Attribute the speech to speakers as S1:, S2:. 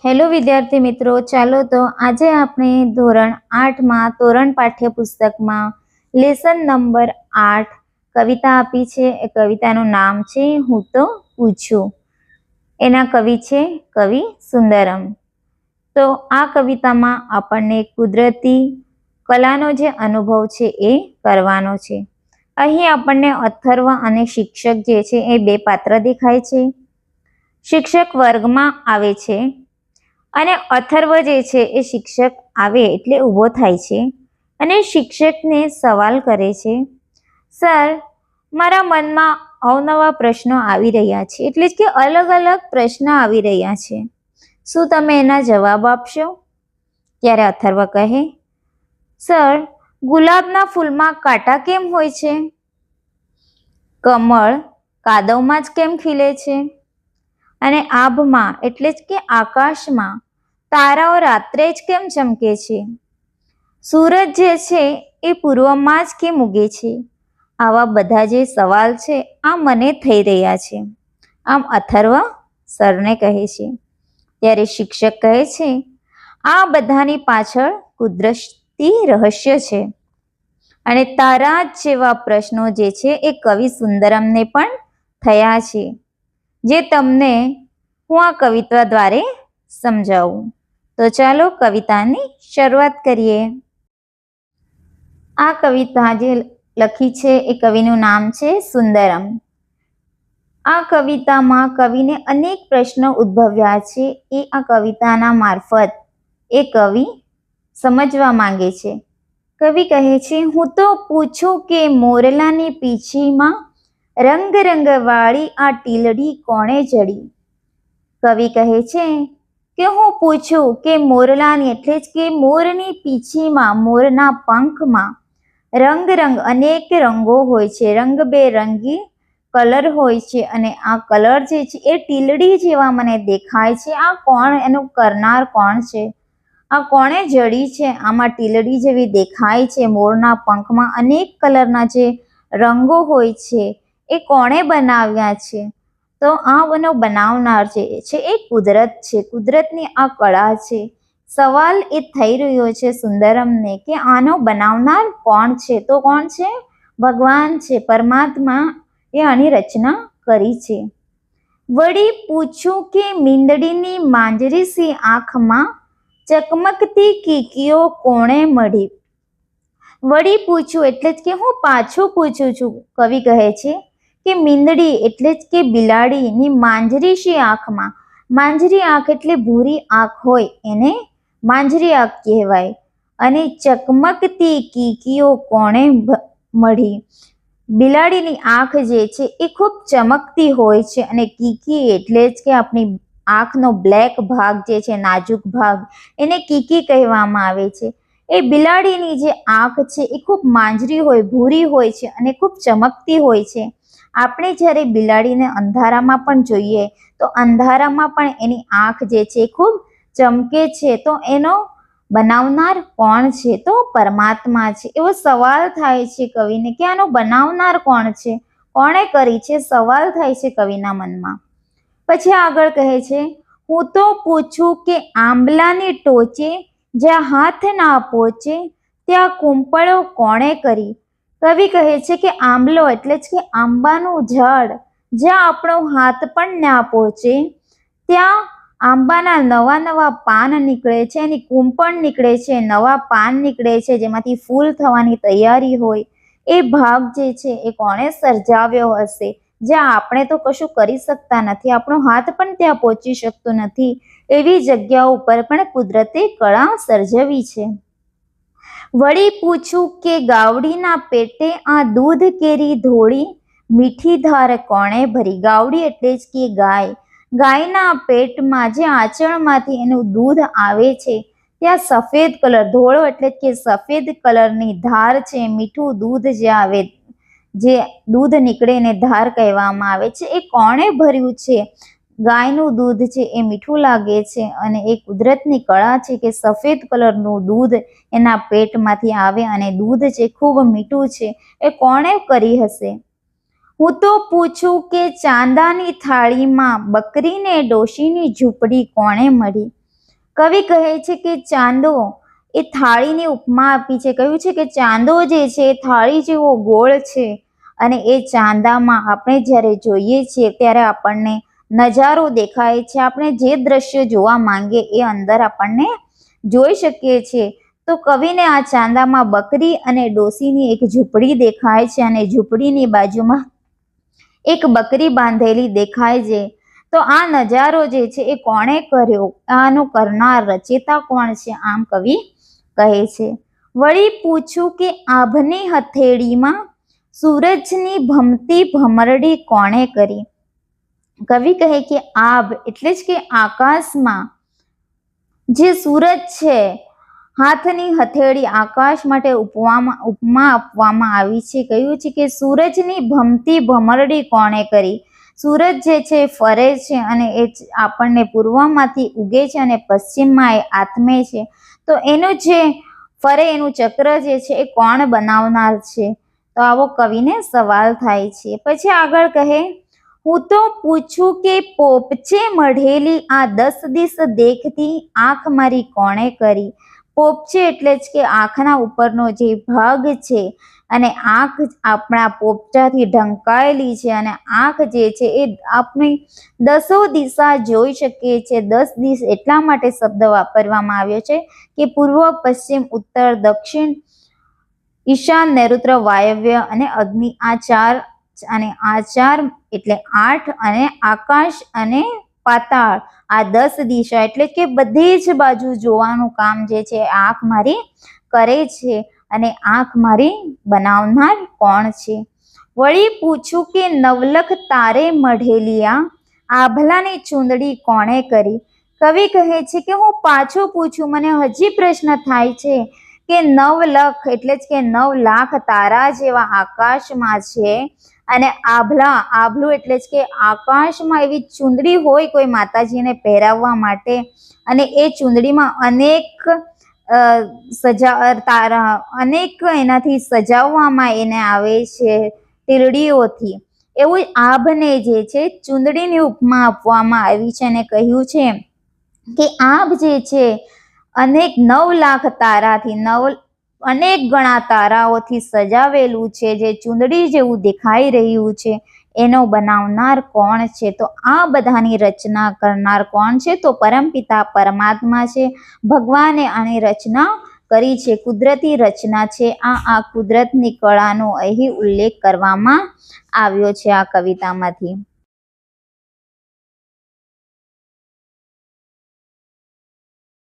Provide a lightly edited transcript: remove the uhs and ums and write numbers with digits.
S1: Hello વિદ્યાર્થી મિત્રો, ચાલો તો આજે આપણે ધોરણ 8માં તોરણ પાઠ્યપુસ્તકમાં લેસન નંબર 8 કવિતા આપી છે. એ કવિતાનું નામ છે હું તો પૂછું. એના કવિ છે કવિ સુંદરમ. તો આ કવિતામાં આપણને કુદરતી કલાનો જે અનુભવ છે એ કરવાનો છે. અહીં આપણને અથર્વ અને શિક્ષક જે છે એ બે પાત્ર દેખાય છે. શિક્ષક વર્ગમાં આવે છે અને અથર્વ જે છે એ શિક્ષક આવે એટલે ઊભો થાય છે અને શિક્ષકને સવાલ કરે છે, સર, મારા મનમાં અવનવા પ્રશ્નો આવી રહ્યા છે, એટલે કે અલગ અલગ પ્રશ્ન આવી રહ્યા છે, શું તમે એના જવાબ આપશો? ત્યારે અથર્વ કહે, સર, ગુલાબના ફૂલમાં કાંટા કેમ હોય છે? કમળ કાદવમાં જ કેમ ખીલે છે? અને આભમાં એટલે જ કે આકાશમાં તારાઓ રાત્રે જ કેમ ચમકે છે? સૂરજ જે છે એ પૂર્વમાં જ કેમ ઉગે છે? આવા બધા જે સવાલ છે આ મને થઈ રહ્યા છે. આમ અથર્વ સરને કહે છે. ત્યારે શિક્ષક કહે છે, આ બધાની પાછળ કુદરતી રહસ્ય છે અને તારા જ જેવા પ્રશ્નો જે છે એ કવિ સુંદરમને પણ થયા છે, જે તમને હું આ કવિતા દ્વારા સમજાવું. તો ચાલો કવિતાની શરૂઆત કરીએ. આ કવિતા જે લખી છે એ કવિનું નામ છે સુંદરમ. આ કવિતામાં કવિને અનેક પ્રશ્નો ઉદ્ભવ્યા છે. એ આ કવિતાના મારફત એ કવિ સમજવા માંગે છે. કવિ કહે છે, હું તો પૂછું કે મોરલાની પીંછીમાં રંગ રંગવાળી આ ટીલડી કોણે જડી? કવિ કહે છે કે હું પૂછું કે મોરલાની એટલે જ કે મોરની પીંછીમાં, મોરના પંખમાં રંગ અનેક રંગો હોય છે, રંગબેરંગી કલર હોય છે અને આ કલર જે છે એ ટીલડી જેવા મને દેખાય છે. આ કોણ, એનું કરનાર કોણ છે? આ કોણે જડી છે? આમાં ટીલડી જેવી દેખાય છે. મોરના પંખમાં અનેક કલરના જે રંગો હોય છે એ કોણે બનાવ્યા છે? તો આનો બનાવનાર જે છે એ કુદરત છે. કુદરતની આ કળા છે. સવાલ એ થઈ રહ્યો છે સુંદરમને કે આનો બનાવનાર કોણ છે? તો કોણ છે? ભગવાન છે, પરમાત્મા એ આની રચના કરી છે. વળી પૂછું કે મીંદડીની માંજરી આંખમાં ચકમકતી કીકીઓ કોણે મળી? વળી પૂછું એટલે જ કે હું પાછું પૂછું છું. કવિ કહે છે કે મીંદડી એટલે જ કે બિલાડીની માંજરી આંખમાં, માંજરી આંખ એટલે ભૂરી આંખ હોય એને માંજરી આંખ કહેવાય, અને ચકમકતી કીકીઓ કોણે મળી? બિલાડીની આંખ જે છે એ ખૂબ ચમકતી હોય છે અને કીકી એટલે જ કે આપણી આંખનો બ્લેક ભાગ જે છે, નાજુક ભાગ, એને કીકી કહેવામાં આવે છે. એ બિલાડીની જે આંખ છે એ ખૂબ માંજરી હોય, ભૂરી હોય છે અને ખૂબ ચમકતી હોય છે. આપણે જ્યારે બિલાડીને અંધારામાં પણ જોઈએ તો અંધારામાં પણ એની આંખ જે છે એ ખૂબ ચમકે છે. તો એનો બનાવનાર કોણ છે? તો પરમાત્મા છે. એવો સવાલ થાય છે કવિને કે આનો બનાવનાર કોણ છે? કોણે કરી છે? સવાલ થાય છે કવિના મનમાં. પછી આગળ કહે છે, હું તો પૂછું કે આંબલાની ટોચે જ્યાં હાથ ના પહોંચે ત્યાં કૂંપળો કોણે કરી? કવિ કહે છે કે આંબલો એટલે જ કે આંબાનું ઝાડ જ્યાં આપણો હાથ પણ ના પહોંચે ત્યાં આંબાના નવા પાન નીકળે છે, એની કૂંપણ નીકળે છે, નવા પાન નીકળે છે, જેમાંથી ફૂલ થવાની તૈયારી હોય. એ ભાગ જે છે એ કોણે સર્જાવ્યો હશે? જ્યાં આપણે તો કશું કરી શકતા નથી, આપણો હાથ પણ ત્યાં પહોંચી શકતો નથી, એવી જગ્યાઓ ઉપર પણ કુદરતે કળા સર્જવી છે. વળી પૂછું કે ગાવડીના પેટે આ દૂધ કેરી ધોળી મીઠી ધાર કોણે ભરી? ગાવડી એટલે જ કે ગાય. ગાયના પેટમાં જે આંચળમાંથી એનું દૂધ આવે છે ત્યાં સફેદ કલર, ધોળો એટલે કે સફેદ કલરની ધાર છે, મીઠું દૂધ જે આવે, જે દૂધ નીકળે એને ધાર કહેવામાં આવે છે. એ કોણે ભર્યું છે? ગાયનું દૂધ છે એ મીઠું લાગે છે અને એ કુદરતની કળા છે કે સફેદ કલરનું દૂધ એના પેટમાંથી આવે અને દૂધ છે ખૂબ મીઠું છે. એ કોણે કરી હશે? હું તો પૂછું કે ચાંદાની થાળીમાં બકરીને ડોશીની ઝૂંપડી કોણે મળી? કવિ કહે છે કે ચાંદો એ થાળીની ઉપમા આપી છે. કહ્યું છે કે ચાંદો જે છે એ થાળી જેવો ગોળ છે અને એ ચાંદામાં આપણે જ્યારે જોઈએ છીએ ત્યારે આપણને નજારો દેખાય છે. આપણે જે દ્રશ્ય જોવા માંગીએ એ અંદર આપણને જોઈ શકીએ છીએ. તો કવિને આ ચાંદામાં બકરી અને ડોશીની એક ઝૂંપડી દેખાય છે અને ઝૂંપડીની બાજુમાં એક બકરી બાંધેલી દેખાય છે. તો આ નજારો જે છે એ કોણે કર્યો, આનો કરનાર રચેતા કોણ છે, આમ કવિ કહે છે. વળી પૂછું કે આભની હથેળીમાં સૂરજની ભમતી ભમરડી કોણે કરી. કવિ કહે કે આભ એટલે જ કે આકાશમાં જે સૂરજ છે, હાથની હથેળી આકાશ માટે ઉપમા આપવામાં આવી છે. કહ્યું છે કે સૂરજની ભમતી ભમરડી કોણે કરી. સૂરજ જે છે ફરે છે અને એ આપણને પૂર્વમાંથી ઉગે છે અને પશ્ચિમમાં એ આથમે છે. તો એનું જે ફરે એનું ચક્ર જે છે એ કોણ બનાવનાર છે. તો આવો કવિને સવાલ થાય છે. પછી આગળ કહે, હું તો પૂછું કે પોપચે મઢેલી આ 10 દિસ દેખતી આંખ મારી કોણે કરી. પોપચે એટલે જ કે આંખના ઉપરનો જે ભાગ છે અને આંખ આપણા પોપચાથી ઢંકાયેલી છે અને આંખ જે છે એ આપણી 10 દિશા જોઈ શકીએ છીએ. 10 દિશ એટલા માટે શબ્દ વાપરવામાં આવ્યો છે કે પૂર્વ, પશ્ચિમ, ઉત્તર, દક્ષિણ, ઈશાન, નૈઋત્ય, વાયવ્ય અને અગ્નિ, આ ચાર એટલે 8 અને આકાશ અને પાતાળ આ 10 દિશા એટલે કે બધી જ બાજુ જોવાનું કામ જે છે આંખ મારી કરે છે અને આંખ મારી બનાવનાર કોણ છે. વળી પૂછું કે નવલખ તારે મઢેલિયા આભલાની ચૂંદડી કોણે કરી. કવિ કહે છે કે હું પાછો પૂછું, મને હજી પ્રશ્ન થાય છે કે 9 લખ એટલે જ કે 9 લાખ તારા જેવા આકાશમાં છે અને આભલું એટલે જ કે આકાશમાં એવી ચૂંદડી હોય કોઈ માતાજીને પહેરાવવા માટે અને એ ચૂંદડીમાં અનેક એનાથી સજાવવામાં એને આવે છે તીરડીઓથી. એવું આભને જે છે ચૂંદડીની ઉપમા આપવામાં આવી છે અને કહ્યું છે કે આભ જે છે અનેક 9 લાખ તારાથી અનેક ગણા તારાઓથી સજાવેલું છે, જે ચૂંદડી જેવું દેખાઈ રહ્યું છે. એનો બનાવનાર કોણ છે? તો આ બધાની રચના કરનાર કોણ છે? તો પરમપિતા પરમાત્મા છે. ભગવાને આની રચના કરી છે, કુદરતી રચના છે. આ કુદરતની કળાનો અહીં ઉલ્લેખ કરવામાં આવ્યો છે આ કવિતામાંથી.